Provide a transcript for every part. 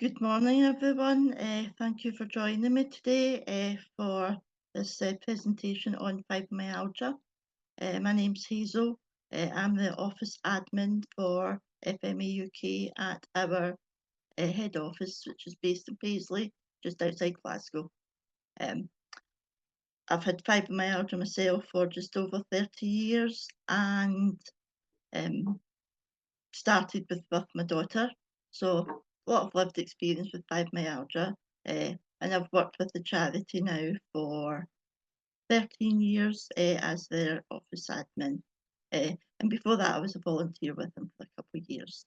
Good morning, everyone. Thank you for joining me today for this presentation on fibromyalgia. My name's Hazel. I'm the office admin for FMA UK at our head office, which is based in Paisley, just outside Glasgow. I've had fibromyalgia myself for just over 30 years and started with my daughter. So a lot of lived experience with fibromyalgia, and I've worked with the charity now for 13 years as their office admin. And before that, I was a volunteer with them for a couple of years.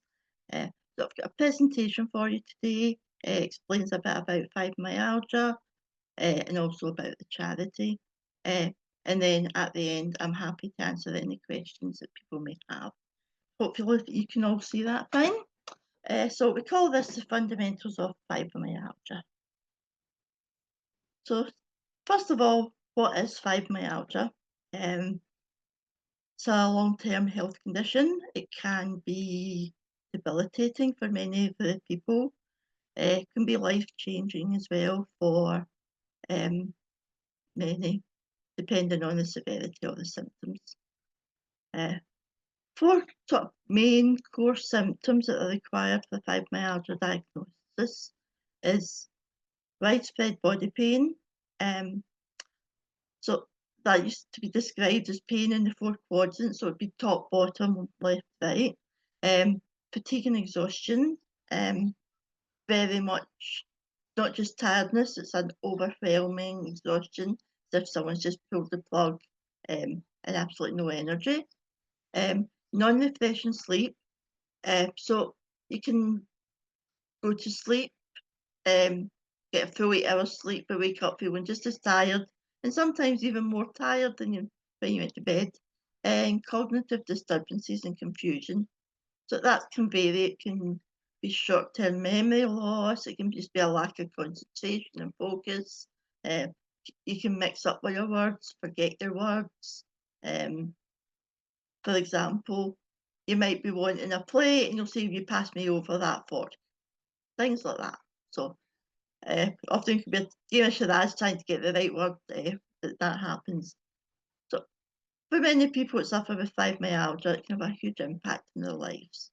So I've got a presentation for you today. Explains a bit about fibromyalgia and also about the charity. And then at the end, I'm happy to answer any questions that people may have. Hopefully you can all see that fine. So we call this the fundamentals of fibromyalgia. So first of all, what is fibromyalgia? It's a long-term health condition. It can be debilitating for many of the people. It can be life-changing as well for many, depending on the severity of the symptoms. Four sort of main core symptoms that are required for fibromyalgia diagnosis is widespread body pain. So that used to be described as pain in the four quadrants, so it'd be top, bottom, left, right. Fatigue and exhaustion, very much not just tiredness, it's an overwhelming exhaustion, as if someone's just pulled the plug and absolutely no energy. Non-refreshing sleep, so you can go to sleep, get a full 8 hours sleep, but wake up feeling just as tired, and sometimes even more tired than when you went to bed. And cognitive disturbances and confusion. So that can vary. It can be short-term memory loss. It can just be a lack of concentration and focus. You can mix up your words, forget your words. For example, you might be wanting a plate and you'll say, "You pass me over that fork." Things like that. So often it can be a game of charades trying to get the right word that happens. So for many people that suffer with fibromyalgia, it can have a huge impact in their lives.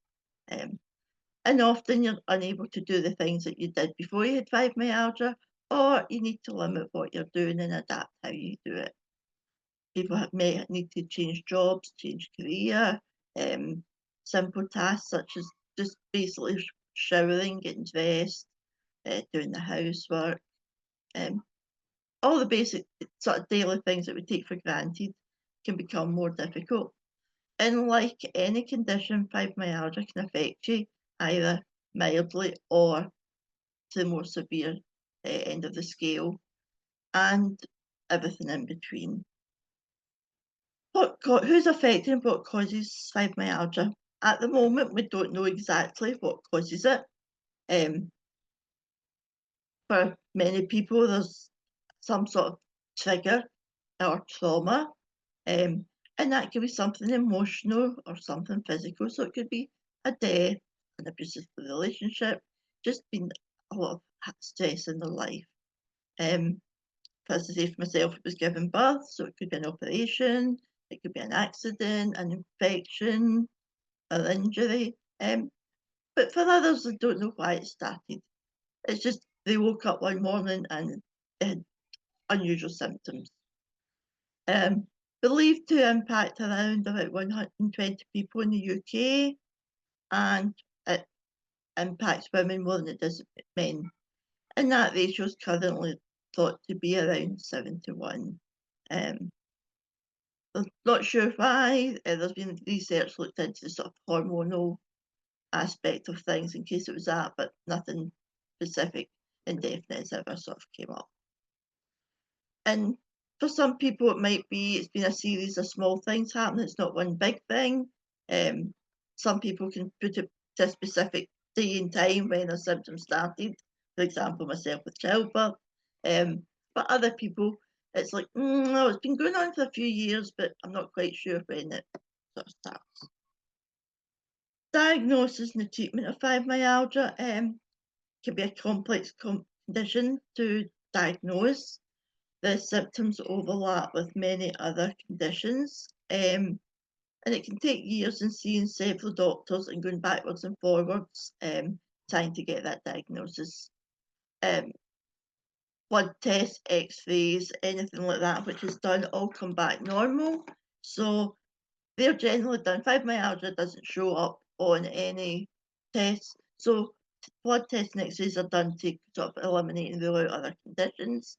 And often you're unable to do the things that you did before you had fibromyalgia, or you need to limit what you're doing and adapt how you do it. People may need to change jobs, change career, simple tasks such as just basically showering, getting dressed, doing the housework, all the basic sort of daily things that we take for granted can become more difficult. And like any condition, fibromyalgia can affect you either mildly or to the more severe end of the scale, and everything in between. Who's affected and what causes fibromyalgia? At the moment, we don't know exactly what causes it. For many people, there's some sort of trigger or trauma, and that could be something emotional or something physical. So it could be a death, an abusive relationship, just been a lot of stress in their life. As I say, for myself, it was giving birth, so it could be an operation, it could be an accident, an infection, an injury. But for others, I don't know why it started. It's just they woke up one morning and they had unusual symptoms. Believed to impact around about 120 people in the UK, and it impacts women more than it does men. And that ratio is currently thought to be around 7-1. I'm not sure why. There's been research looked into the sort of hormonal aspect of things in case it was that, but nothing specific and definite has ever sort of came up. And for some people, it might be it's been a series of small things happening. It's not one big thing. Some people can put it to a specific day and time when a symptom started. For example, myself with childbirth. But other people, it's like, no, it's been going on for a few years, but I'm not quite sure when it sort of starts. Diagnosis and the treatment of fibromyalgia. can be a complex condition to diagnose. The symptoms overlap with many other conditions, and it can take years in seeing several doctors and going backwards and forwards, trying to get that diagnosis. Blood tests, x-rays, anything like that which is done all come back normal. So they're generally done. Fibromyalgia doesn't show up on any tests. So blood tests and x-rays are done to sort of eliminate and rule out other conditions.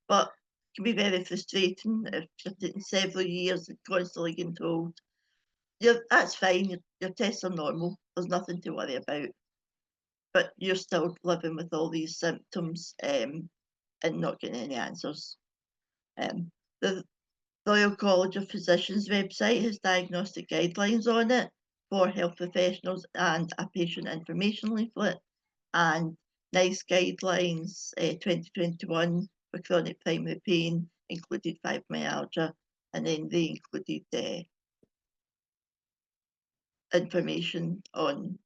But it can be very frustrating if you're taking several years and constantly getting told, that's fine, your tests are normal, there's nothing to worry about. But you're still living with all these symptoms and not getting any answers. The Royal College of Physicians website has diagnostic guidelines on it for health professionals and a patient information leaflet, and NICE guidelines 2021 for chronic primary pain included fibromyalgia, and then they included information on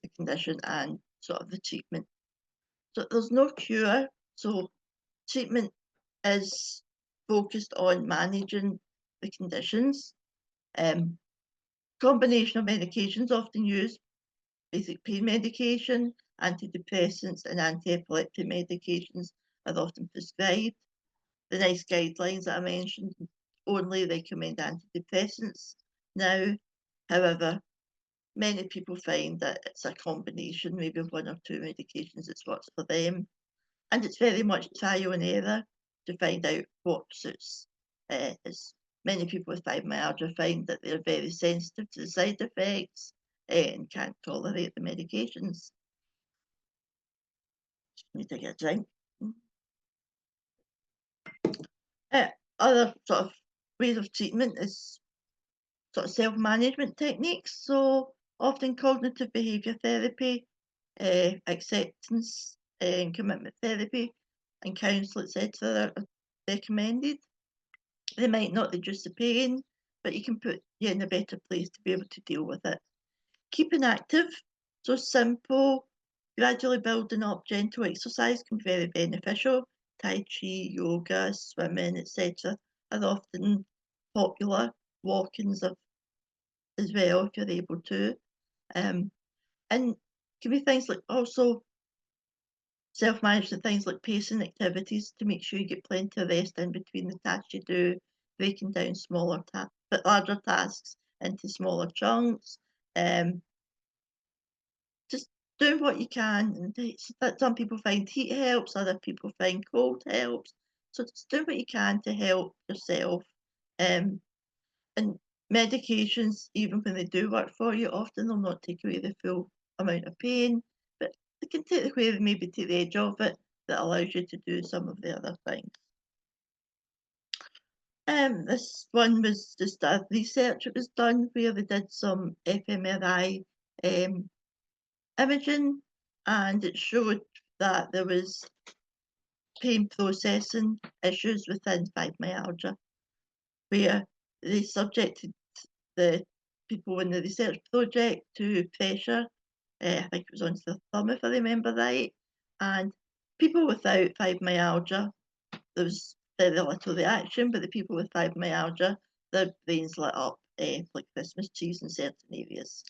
the condition and sort of the treatment. So there's no cure, so treatment is focused on managing the conditions. Combination of medications often used, basic pain medication, antidepressants and anti-epileptic medications are often prescribed. The NICE guidelines that I mentioned only recommend antidepressants now. However, many people find that it's a combination, maybe one or two medications that's works for them. And it's very much trial and error to find out what suits. As many people with fibromyalgia find that they're very sensitive to the side effects and can't tolerate the medications. Just need to get a drink. Other sort of ways of treatment is sort of self-management techniques. So often cognitive behaviour therapy, acceptance and commitment therapy and counsel, etc. are recommended. They might not reduce the pain, but you can put you in a better place to be able to deal with it. Keeping active, so simple, gradually building up gentle exercise can be very beneficial. Tai Chi, yoga, swimming, etc. are often popular. Walkings as well, if you're able to. And can be things like also self-management, things like pacing activities to make sure you get plenty of rest in between the tasks you do, breaking down smaller but larger tasks into smaller chunks. Just doing what you can. And some people find heat helps, other people find cold helps. So just do what you can to help yourself. And medications, even when they do work for you, often they'll not take away the full amount of pain, but they can take away maybe to the edge of it that allows you to do some of the other things. This one was just a research that was done where they did some fMRI imaging, and it showed that there was pain processing issues within fibromyalgia, where they subjected the people in the research project to pressure. I think it was onto the thumb, if I remember right. And people without fibromyalgia, there was very little reaction, but the people with fibromyalgia, their brains lit up like Christmas trees in certain areas.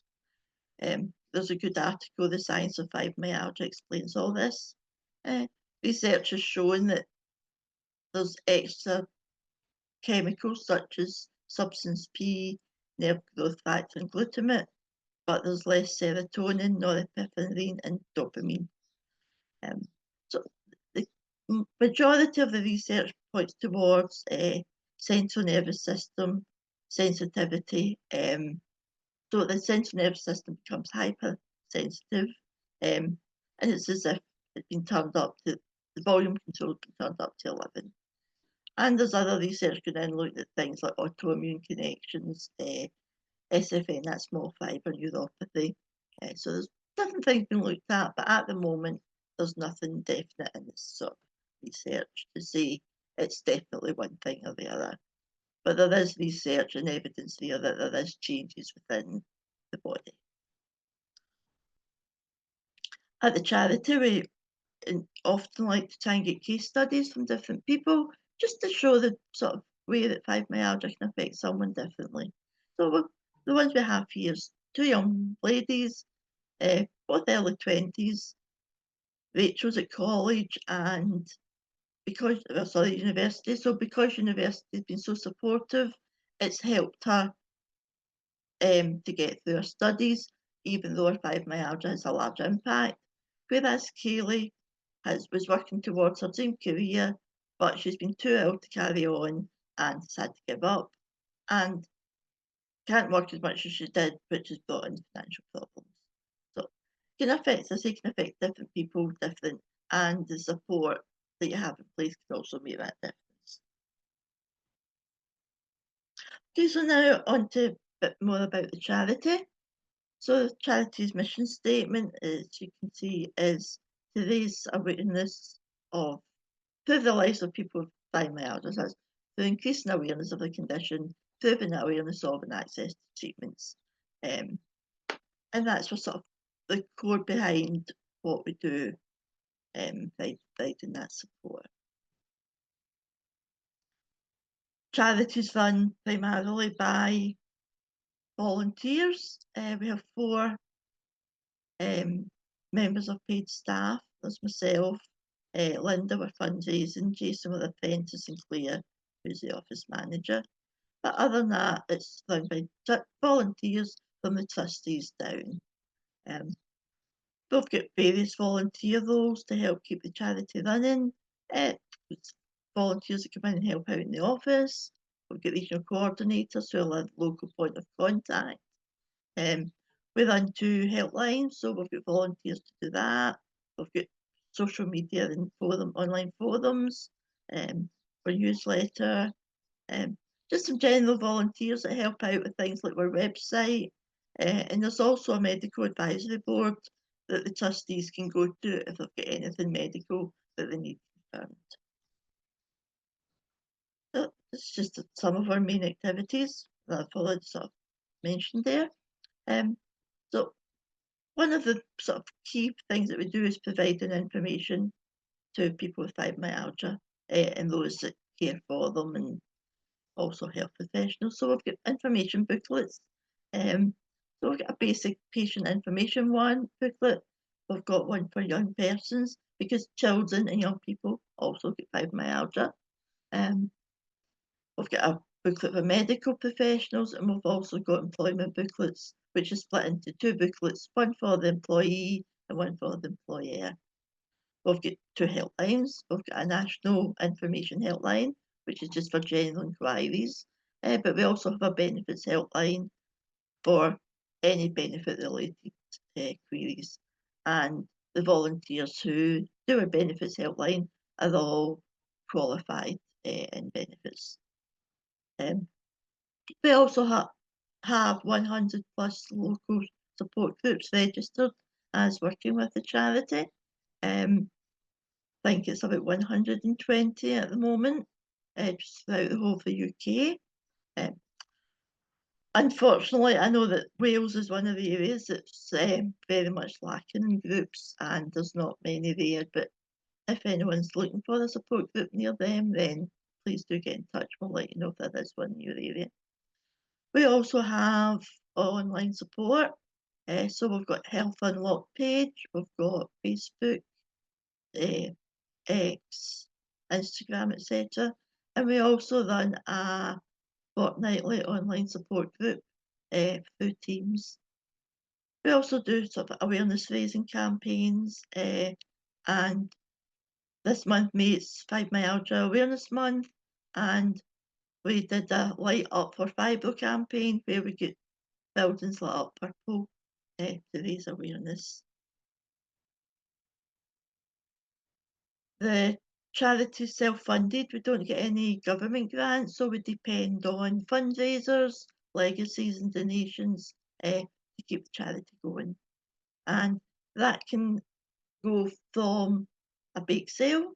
There's a good article, The Science of Fibromyalgia explains all this. Research has shown that there's extra chemicals such as substance P, nerve growth factor and glutamate, but there's less serotonin, norepinephrine and dopamine. So the majority of the research points towards central nervous system sensitivity. So the central nervous system becomes hypersensitive, and it's as if it's been turned up to, the volume control has been turned up to 11. And there's other research going in looking at things like autoimmune connections, SFN, that's small fibre neuropathy. So there's different things being looked at, but at the moment, there's nothing definite in this sort of research to say it's definitely one thing or the other. But there is research and evidence there that there is changes within the body. At the charity, we often like to try and get case studies from different people, just to show the sort of way that fibromyalgia can affect someone differently. So the ones we have here is two young ladies, both early 20s. Rachel's at college and university. So because university's been so supportive, it's helped her to get through her studies, even though her fibromyalgia has a large impact. Whereas Kaylee was working towards her dream career, but she's been too ill to carry on and has had to give up and can't work as much as she did, which has brought in financial problems. So it can affect us, it can affect different people different, and the support that you have in place can also make that difference. Okay, so now on to a bit more about the charity. So the charity's mission statement, as you can see, is to raise awareness of improve the lives of people with fibromyalgia through increasing awareness of the condition, improving awareness of and access to treatments. And that's sort of the core behind what we do, providing that support. Charities run primarily by volunteers. We have 4 members of paid staff. There's myself, Linda with fundraising, Jason with apprentice, and Claire, who's the office manager. But other than that, it's run by volunteers from the trustees down. We've got various volunteer roles to help keep the charity running. Volunteers that come in and help out in the office. We've got regional coordinators who are a local point of contact. We run 2 helplines, so we've got volunteers to do that. We've got social media and online forums, our newsletter, just some general volunteers that help out with things like our website. And there's also a medical advisory board that the trustees can go to if they've got anything medical that they need confirmed. So it's just some of our main activities that I've already sort of mentioned there. So one of the sort of key things that we do is providing information to people with fibromyalgia and those that care for them, and also health professionals. So we've got information booklets. So we've got a basic patient information booklet. We've got one for young persons because children and young people also get fibromyalgia. We've got a booklet for medical professionals, and we've also got employment booklets, which is split into 2 booklets, one for the employee and one for the employer. We've got 2 helplines. We've got a national information helpline, which is just for general inquiries, but we also have a benefits helpline for any benefit related queries. And the volunteers who do a benefits helpline are all qualified in benefits. We also have 100 plus local support groups registered as working with the charity. I think it's about 120 at the moment, just throughout the whole of the UK. Unfortunately, I know that Wales is one of the areas that's very much lacking in groups, and there's not many there, but if anyone's looking for a support group near them, then please do get in touch. We'll let you know if there is one in your area. We also have online support. So we've got Health Unlocked page, we've got Facebook, X, Instagram, etc. And we also run a fortnightly online support group through Teams. We also do sort of awareness raising campaigns, and this month, May, it's Fibromyalgia Awareness Month, and we did a Light Up for Fibro campaign where we get buildings lit up purple to raise awareness. The charity is self-funded. We don't get any government grants, so we depend on fundraisers, legacies and donations to keep the charity going. And that can go from a bake sale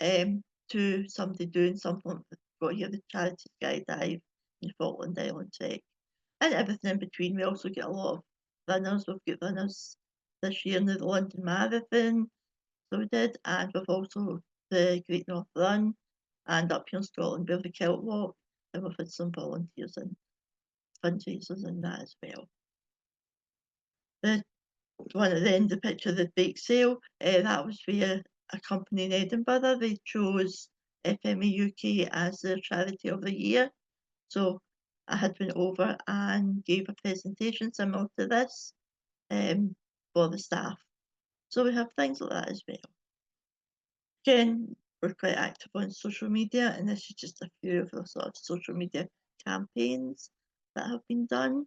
to somebody doing something. We've got here the charity skydive in Falkland Island Trek, and everything in between. We also get a lot of runners. We've got runners this year in the London Marathon, so we did, and we've also the Great North Run, and up here in Scotland we have the Kilt Walk, and we've had some volunteers and fundraisers in that as well. The one at the end of the picture, the bake sale, that was via a company in Edinburgh. They chose FME UK as their charity of the year. So I had went over and gave a presentation similar to this for the staff. So we have things like that as well. Again, we're quite active on social media, and this is just a few of the sort of social media campaigns that have been done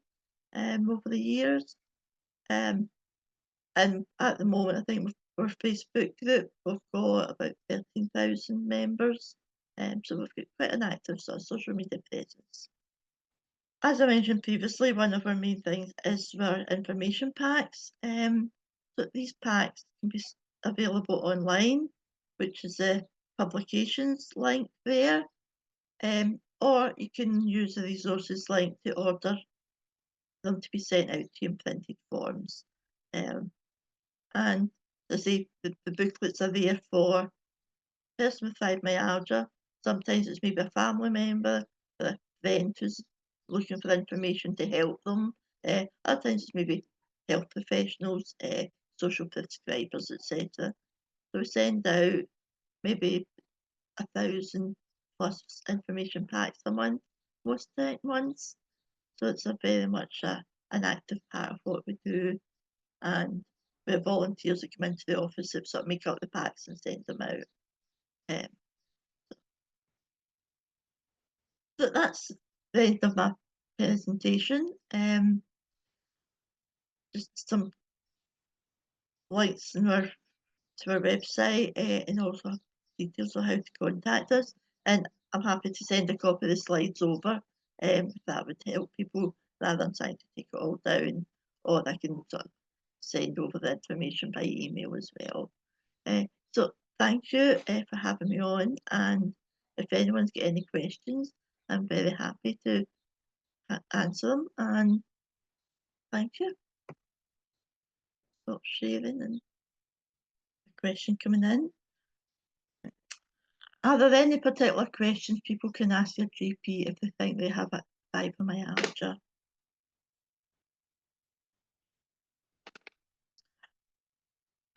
over the years. And at the moment, I think our Facebook group, we've got about 13,000 members. So we've got quite an active sort of social media presence. As I mentioned previously, one of our main things is our information packs. So these packs can be available online, which is the publications link there, or you can use the resources link to order them to be sent out to you in printed forms. And as I say, the booklets are there for person with fibromyalgia. Sometimes it's maybe a family member, a friend who's looking for information to help them. Other times it's maybe health professionals, social prescribers, etc. So we send out maybe 1,000 plus information packs a month, most months. So it's a very much an active part of what we do. And we have volunteers that come into the office that sort of make up the packs and send them out. So that's the end of my presentation. Just some links to our website and also details on how to contact us. And I'm happy to send a copy of the slides over if that would help people rather than trying to take it all down, or I can sort of send over the information by email as well. So thank you for having me on, and if anyone's got any questions, I'm very happy to answer them, and thank you. Stop sharing and the question coming in. Are there any particular questions people can ask their GP if they think they have a fibromyalgia?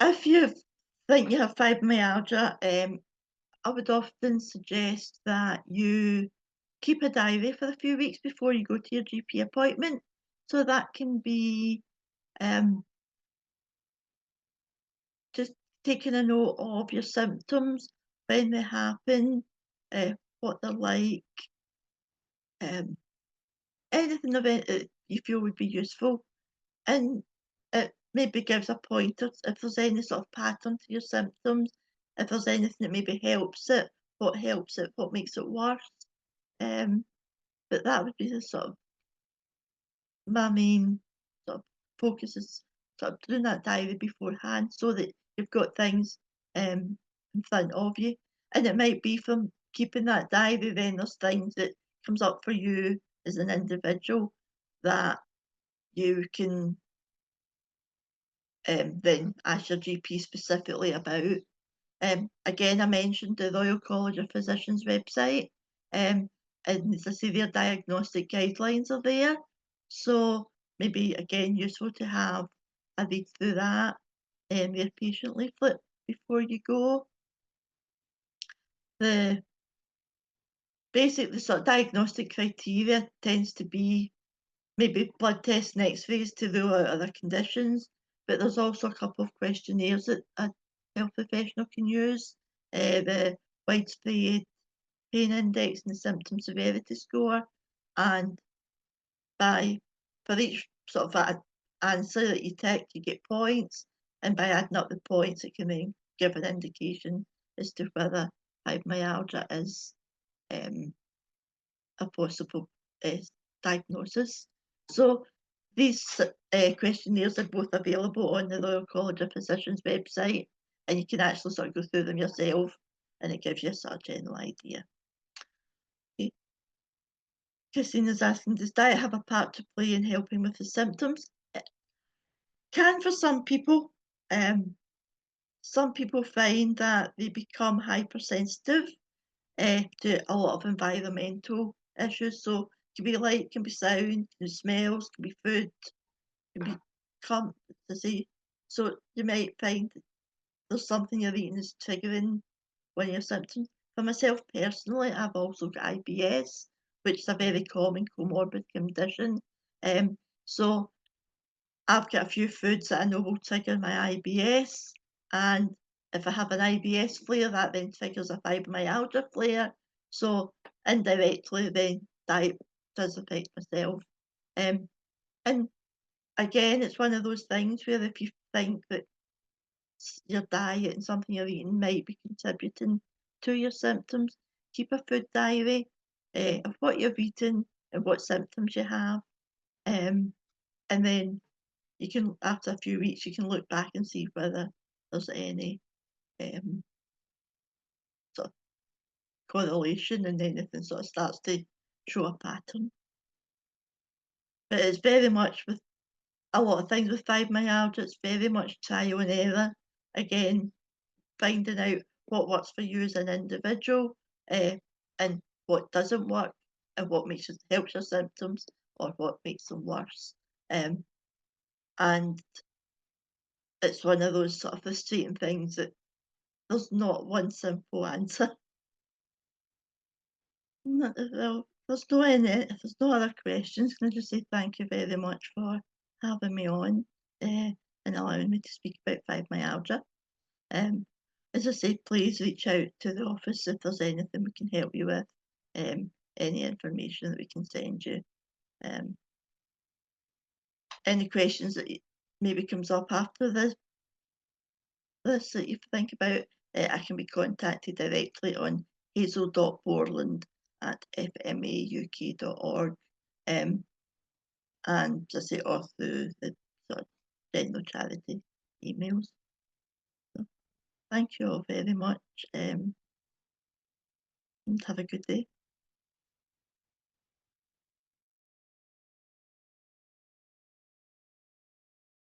If you think you have fibromyalgia, I would often suggest that you keep a diary for a few weeks before you go to your GP appointment. So that can be just taking a note of your symptoms, when they happen, what they're like, anything of it that you feel would be useful. And it maybe gives a pointer if there's any sort of pattern to your symptoms, if there's anything that maybe helps it, what makes it worse. But that would be the sort of my main sort of focus, is sort of doing that diary beforehand so that you've got things in front of you. And it might be from keeping that diary, then there's things that comes up for you as an individual that you can then ask your GP specifically about. Again, I mentioned the Royal College of Physicians website, and as I say, their diagnostic guidelines are there. So maybe again useful to have a read through that, their patient leaflet before you go. The sort of diagnostic criteria tends to be maybe blood tests and x-rays to rule out other conditions, but there's also a couple of questionnaires that a health professional can use, the widespread pain index and the symptom severity score, and for each sort of answer that you tick, you get points, and by adding up the points, it can then give an indication as to whether fibromyalgia is a possible diagnosis. So these questionnaires are both available on the Royal College of Physicians website, and you can actually sort of go through them yourself, and it gives you a sort of general idea. Okay. Christina's asking, does diet have a part to play in helping with the symptoms? It can for some people. Some people find that they become hypersensitive to a lot of environmental issues. So it can be light, can be sound, can be smells, can be food, can be to see. So you might find that there's something you're eating is triggering one of your symptoms. For myself personally, I've also got IBS, which is a very common comorbid condition. So I've got a few foods that I know will trigger my IBS, and if I have an IBS flare, that then triggers a fibromyalgia flare. So indirectly, then diet does affect myself. Um, and again, it's one of those things where if you think that your diet and something you're eating might be contributing to your symptoms, keep a food diary of what you're eating and what symptoms you have. And then you can, after a few weeks, you can look back and see whether there's any sort of correlation and anything sort of starts to show a pattern. But it's very much with a lot of things with fibromyalgia, it's very much trial and error. Again, finding out what works for you as an individual and what doesn't work and what helps your symptoms or what makes them worse. And it's one of those sort of frustrating things that there's not one simple answer. Well, if there's no other questions, can I just say thank you very much for having me on and allowing me to speak about fibromyalgia. As I say, please reach out to the office if there's anything we can help you with, any information that we can send you. Any questions that maybe comes up after this that you think about, I can be contacted directly on hazel.borland@fmauk.org, and just say or through the sort of general charity emails. So thank you all very much, and have a good day.